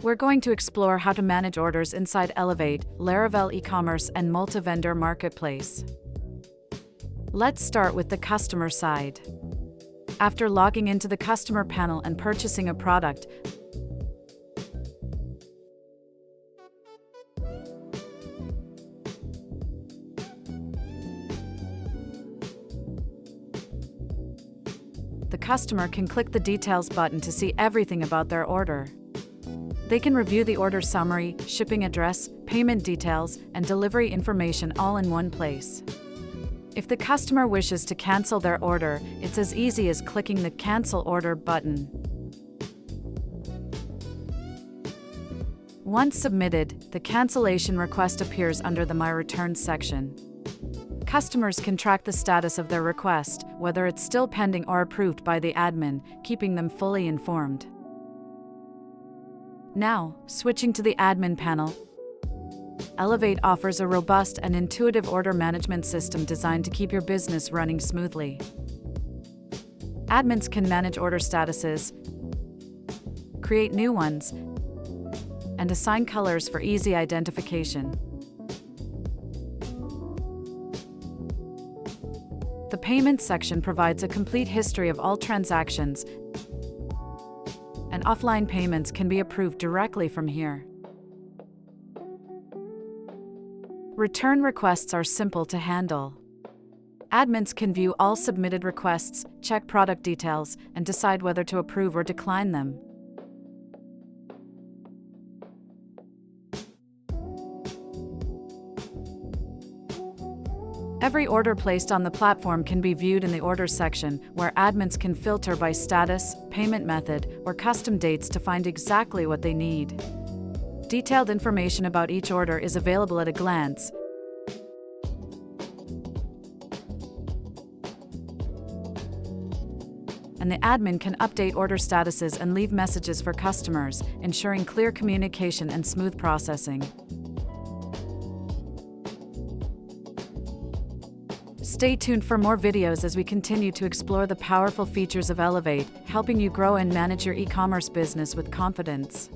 We're going to explore how to manage orders inside Elevate, Laravel Ecommerce, and Multivendor Marketplace. Let's start with the customer side. After logging into the customer panel and purchasing a product, the customer can click the Details button to see everything about their order. They can review the order summary, shipping address, payment details, and delivery information all in one place. If the customer wishes to cancel their order, it's as easy as clicking the Cancel Order button. Once submitted, the cancellation request appears under the My Returns section. Customers can track the status of their request, whether it's still pending or approved by the admin, keeping them fully informed. Now, switching to the admin panel, Elevate offers a robust and intuitive order management system designed to keep your business running smoothly. Admins can manage order statuses, create new ones, and assign colors for easy identification. The Payments section provides a complete history of all transactions, and offline payments can be approved directly from here. Return requests are simple to handle. Admins can view all submitted requests, check product details, and decide whether to approve or decline them. Every order placed on the platform can be viewed in the Orders section, where admins can filter by status, payment method, or custom dates to find exactly what they need. Detailed information about each order is available at a glance, and the admin can update order statuses and leave messages for customers, ensuring clear communication and smooth processing. Stay tuned for more videos as we continue to explore the powerful features of Elevate, helping you grow and manage your e-commerce business with confidence.